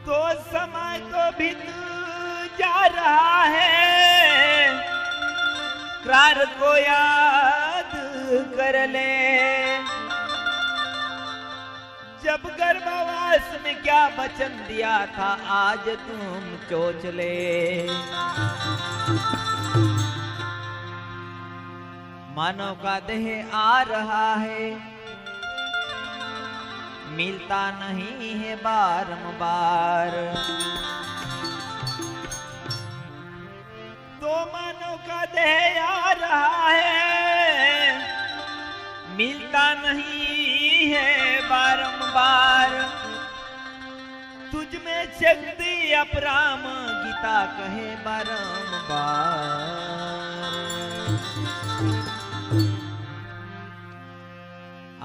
तो समय तो बीत जा रहा है, करार को याद कर ले। जब गर्भवास में क्या वचन दिया था, आज तुम सोच ले। मानव का देह आ रहा है, मिलता नहीं है बारंबार। तो मानव का देह आ रहा है, मिलता नहीं है बारंबार। तुझ में शक्ति अपराम, गीता कहे बारंबार।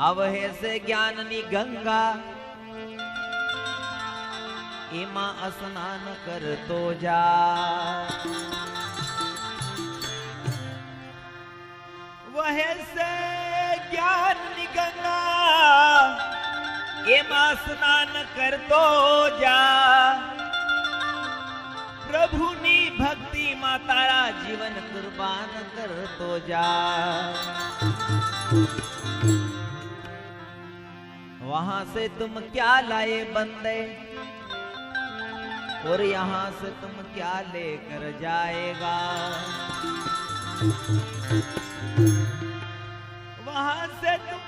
आवहे से ज्ञाननी गंगा, इमा स्नान कर तो जा। वह से ज्ञाननी गंगा, इमा स्नान कर तो जा। प्रभु नी भक्ति मा तारा जीवन कुर्बान कर तो जा। वहां से तुम क्या लाए बंदे, और यहां से तुम क्या लेकर जाएगा। वहां से तुम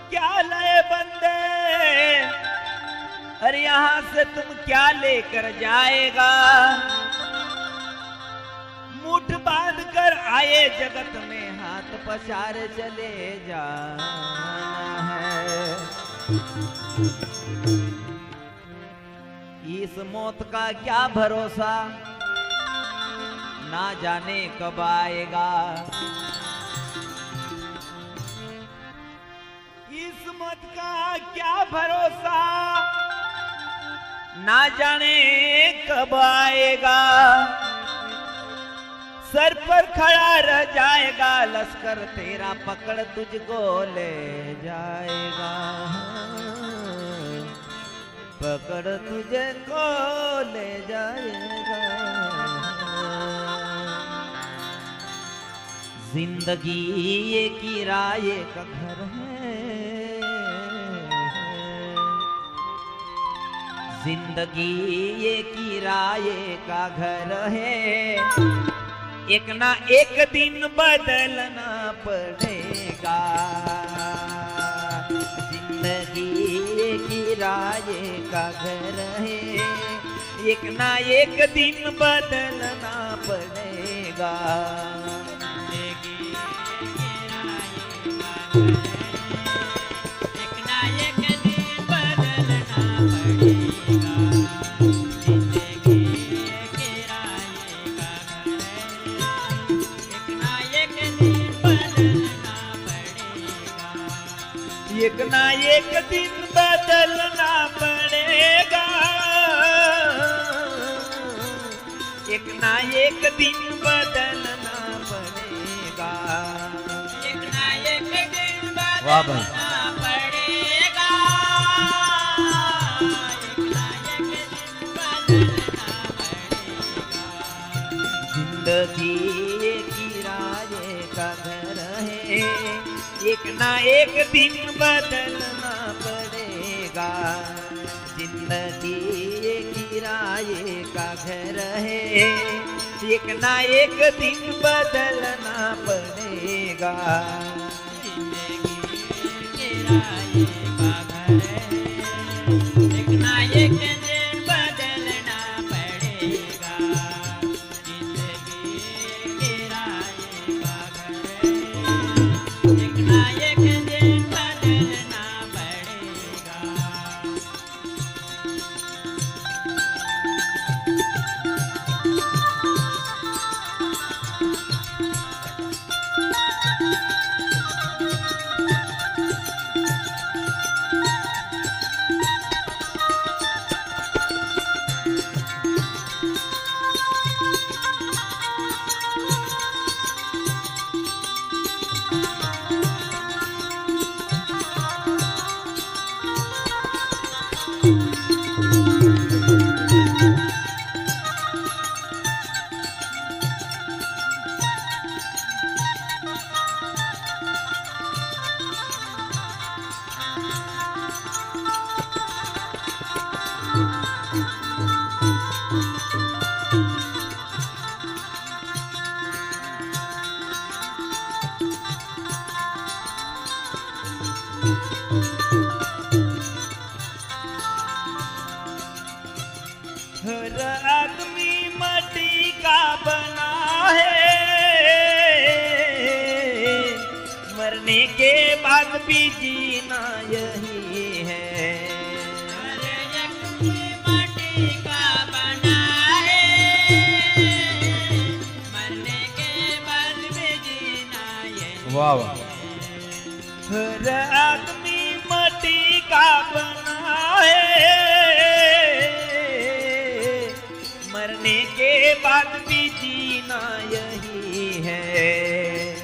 क्या लाए बंदे, अरे यहां से तुम क्या लेकर जाएगा। मुठ बांध कर आए जगत में, हाथ पसार चले जाना है। इस मौत का क्या भरोसा, ना जाने कब आएगा। इस मौत का क्या भरोसा, ना जाने कब आएगा। सर पर खड़ा रह जाएगा लश्कर तेरा, पकड़ तुझको ले जाएगा। पकड़ तुझे को ले जाएगा। जिंदगी ये किराए का घर है, जिंदगी ये किराए का घर है। एक ना एक दिन बदलना पड़ेगा। जिंदगी किराए का घर है, एक ना एक दिन बदलना पड़ेगा। एक ना एक दिन बदलना पड़ेगा। एक ना एक दिन बदलना पड़ेगा। एक ना एक दिन बदलना पड़ेगा। एक ना एक दिन बदलना पड़ेगा। जिंदगी किराए का घर है, एक ना एक दिन बदलना पड़ेगा। जिंदगी किराए का घर है, एक ना एक दिन बदलना पड़ेगा। जिंदगी किराए का घर है, एक ना एक दिन बदलना पड़ेगा। जिंदगी किराए का घर है, एक ना एक दिन बदलना पड़ेगा। भी जीना यही है। माटी का बना है, मरने के बाद भी जीना यही। वाह वाह। हर आदमी माटी का बना है, मरने के बाद भी जीना यही है।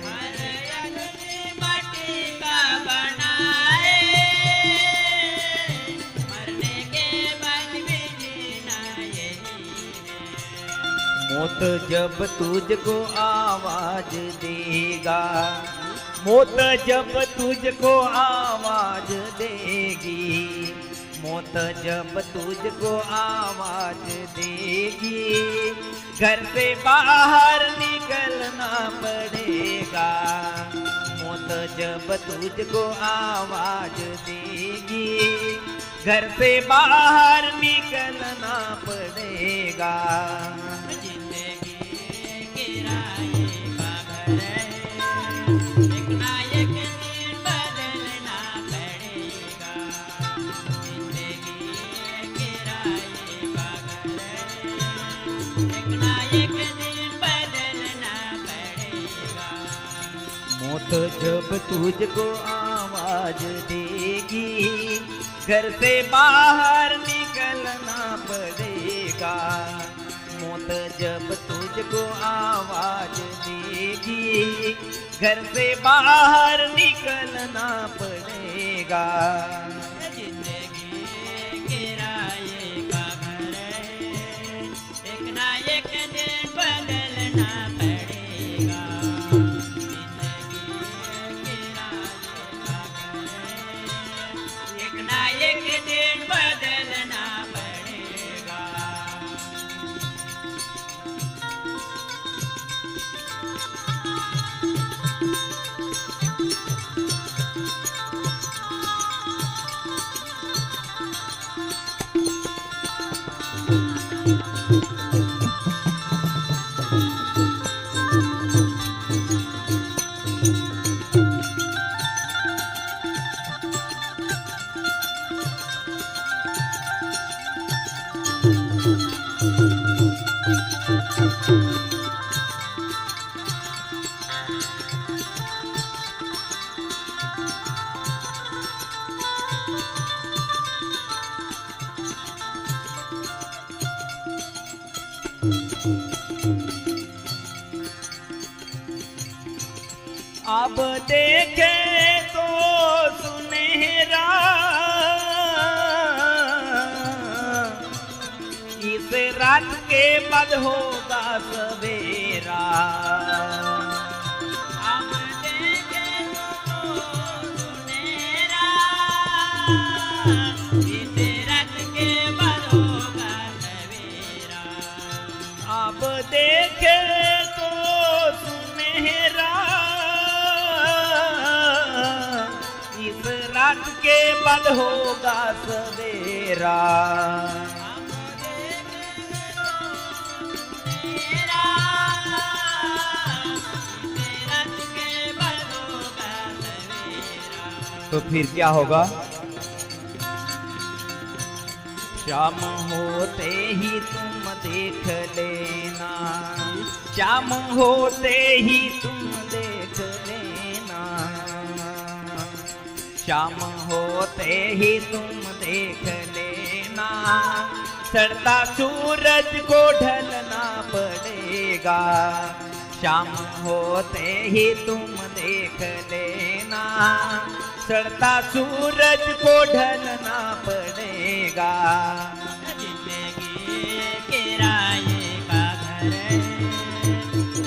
हर आदमी माटी का बना है, मरने के बाद भी जीना यही है। मौत जब तुझको आवाज देगा, मौत जब तुझको आवाज देगी, मौत जब तुझको आवाज देगी, घर से बाहर निकलना पड़ेगा। मौत जब तुझको आवाज देगी, घर से बाहर निकलना पड़ेगा। जिंदगी किराए का घर है, एक ना एक दिन बदलना पड़ेगा। जिंदगी किराए का घर है, एक ना एक दिन बदलना पड़ेगा। मौत जब तुझको आवाज देगी, घर से बाहर निकलना पड़ेगा। मौत जब तुझको आवाज देगी, घर से बाहर निकलना पड़ेगा। जिंदगी किराए का घर है, एक ना एक दिन बदलना पड़ेगा। जिंदगी किराए का घर है, एक ना एक दिन बदलना पड़ेगा। अब देखे तो सुनहरा इस रात के बाद होगा सवेरा। हम देखे तो सुनहरा, इस रात के बाद होगा सवेरा। अब देखे तो सुनहरा इस रात के बाद होगा सवेरा। तो फिर क्या होगा? शाम होते ही तुम देख लेना, शाम होते ही तुम देख लेना, शाम होते ही तुम देख लेना, सड़ता सूरज को ढलना पड़ेगा। शाम होते ही तुम देख लेना, सड़ता सूरज को ढलना पड़ेगा। जिंदगी किराए का घर है,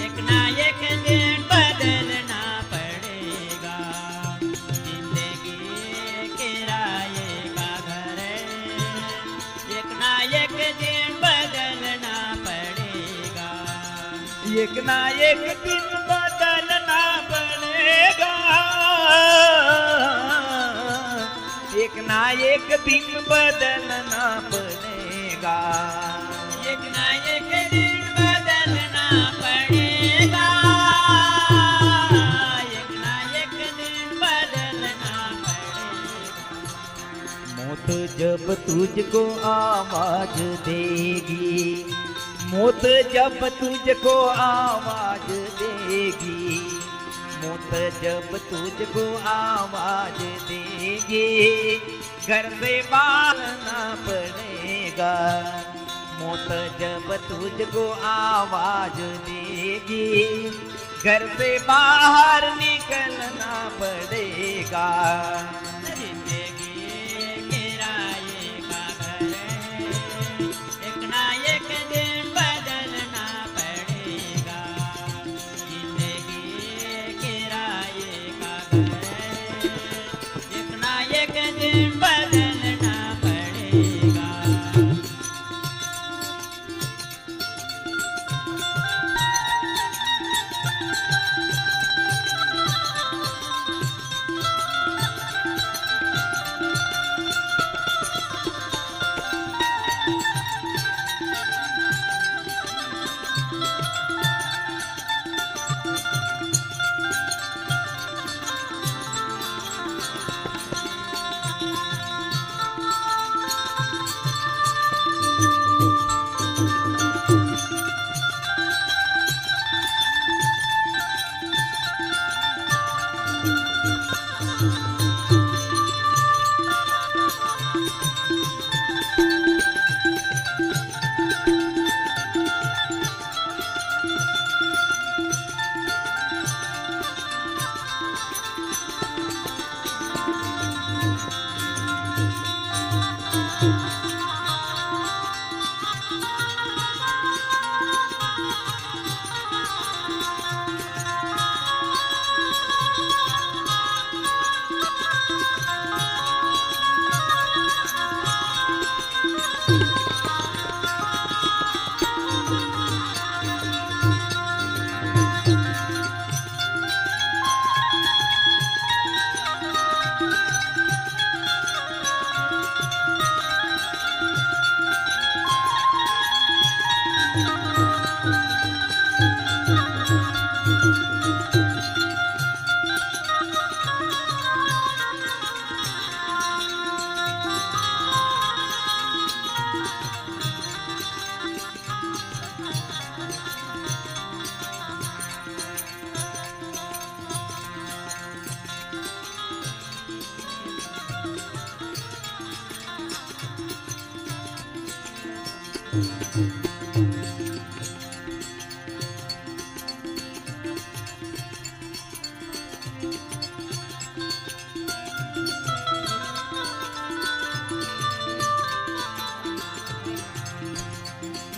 एक ना एक दिन बदलना पड़ेगा। जिंदगी किराए का घर है, एक ना एक दिन बदलना पड़ेगा। एक ना एक दिन बदलना पड़ेगा, एक ना एक दिन बदलना पड़ेगा। एक ना एक दिन बदलना पड़ेगा, एक ना एक दिन बदलना मौत जब तुझको आवाज देगी, मौत जब तुझको आवाज देगी, मौत जब तुझको आवाज देगी, घर से भागना पड़ेगा। मौत जब तुझको आवाज देगी, घर से बाहर निकलना पड़ेगा। जिंदगी किराए का घर है, एक ना एक दिन बदलना पड़ेगा। जिंदगी किराए का घर है, एक ना एक दिन बदलना पड़ेगा।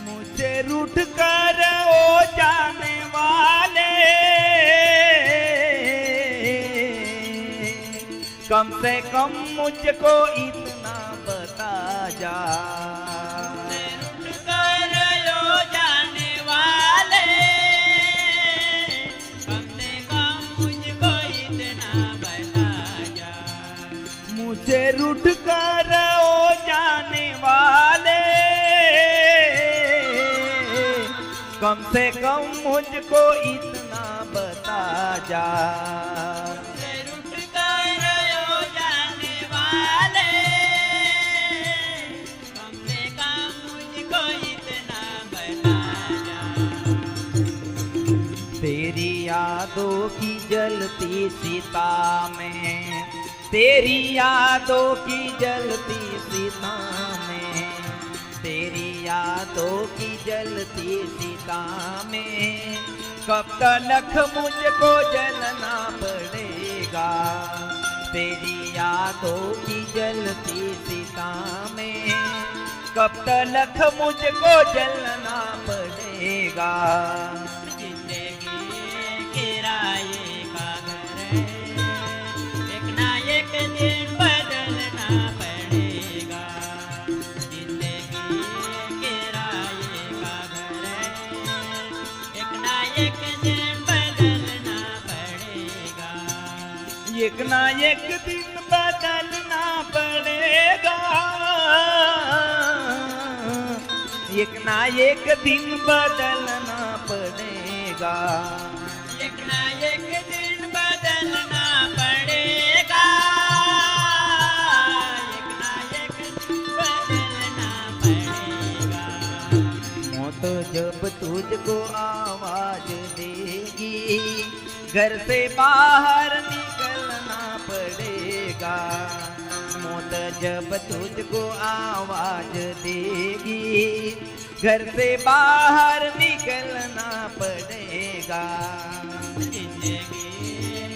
मुझसे रूठ कर ओ जाने वाले, कम से कम मुझको इतना बता जा। रुठ कर यो जाने वाले, कम से कम मुझको इतना बता जा। मुझे रूठ कर ओ जाने वाले, कम से कम मुझको इतना बता जा। रुठ कर यो जाने वाले, कम से कम मुझको इतना बता जा। तेरी यादों की जलती सीता में, तेरी यादों की जलती सीता में, तेरी यादों की जलती सीता में, कब तक मुझको जलना पड़ेगा। तेरी यादों की जलती सीता में, कब तक मुझको जलना पड़ेगा। जिंदगी किराए का घर है, एक ना एक दिन बदलना पड़ेगा। जिंदगी किराए का घर है, एक ना एक दिन बदलना पड़ेगा। एक ना एक दिन बदलना पड़ेगा, एक ना एक दिन बदलना पड़ेगा। एक ना एक दिन बदलना पड़ेगा। एक ना एक जब तुझको आवाज देगी, घर से बाहर निकलना पड़ेगा। मौत जब तुझको आवाज देगी, घर से बाहर निकलना पड़ेगा। जिंदगी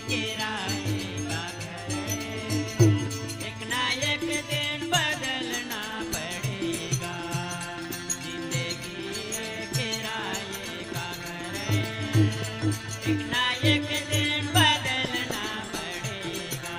किराए का घर है, एक ना एक दिन बदलना पड़ेगा। जिंदगी किराए का घर है, एक ना एक दिन बदलना पड़ेगा।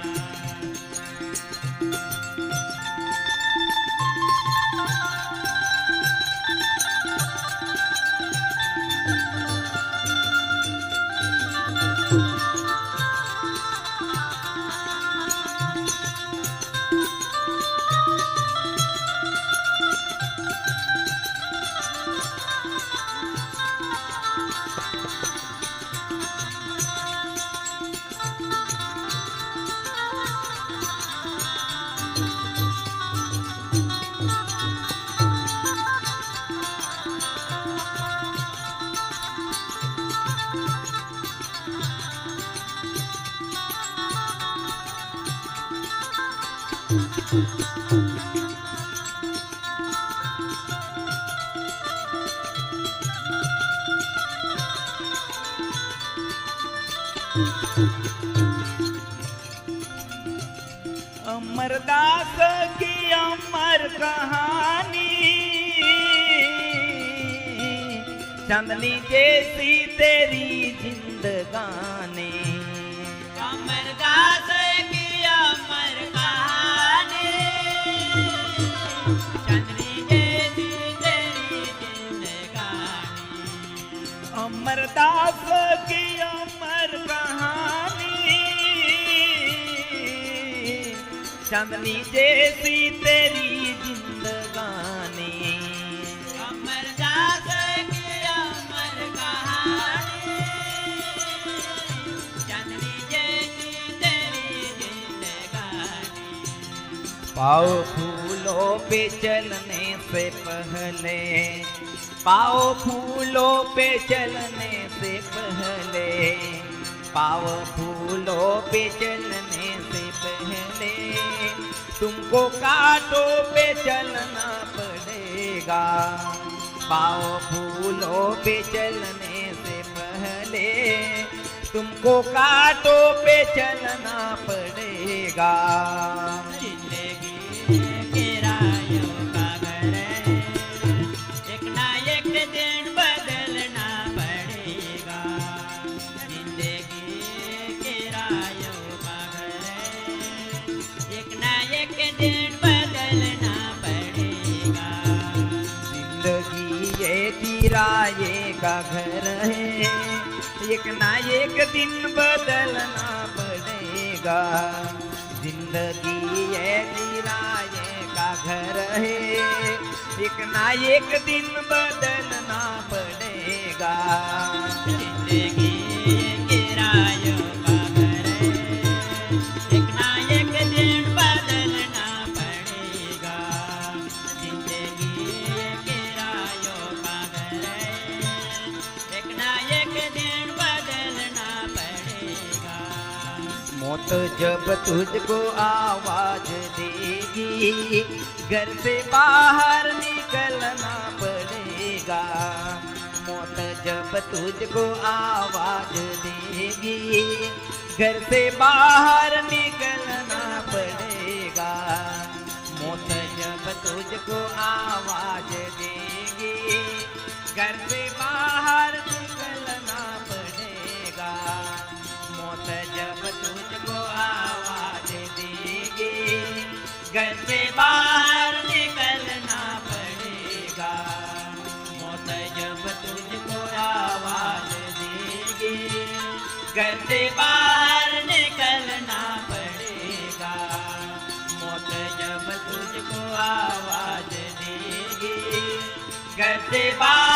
अमरदास की अमर कहानी, चांदनी जैसी तेरी जिंदगानी। अमरदास की अमर कहानी, चांदनी जैसी तेरी जिंदगानी। अमरदास की अमर कहानी, चांदनी जैसी तेरी जिंदगानी। अमरदास की अमर कहानी, चांदनी जैसी तेरी जिंदगानी। पाओ फूलों पे चलने से पहले, पाओ फूलों पे चलने से पहले, पाओ फूलों पे चलने से पहले, तुमको कांटों पे चलना पड़ेगा। पाओ फूलों पे चलने से पहले, तुमको कांटों पे चलना पड़ेगा। जिंदगी किरायों का घर है, एक ना एक दिन बदलना पड़ेगा। जिंदगी किरायों का घर है, एक ना एक दिन बदलना पड़ेगा। जिंदगी ये किराए का घर है, एक ना एक दिन बदलना पड़ेगा। जिंदगी ये किराए का घर है, एक ना एक दिन बदलना पड़ेगा। जिंदगी किरायों का घर है, एक ना एक दिन बदलना पड़ेगा। जिंदगी किरायों का घर है, एक ना एक दिन बदलना पड़ेगा। मौत जब तुझको आवाज देगी, घर से बाहर निकलना पड़ेगा। मौत जब तुझको आवाज देगी, घर से बाहर निकलना पड़ेगा। मौत जब तुझको आवाज देगी, घर से बाहर निकलना पड़ेगा। मौत जब तुझको आवाज देगी, घर से बाहर निकलना पड़ेगा। मौत जब तुझको आवाज देगी, घर से बाहर निकलना पड़ेगा। मौत जब तुझको आवाज देगी, घर से बाहर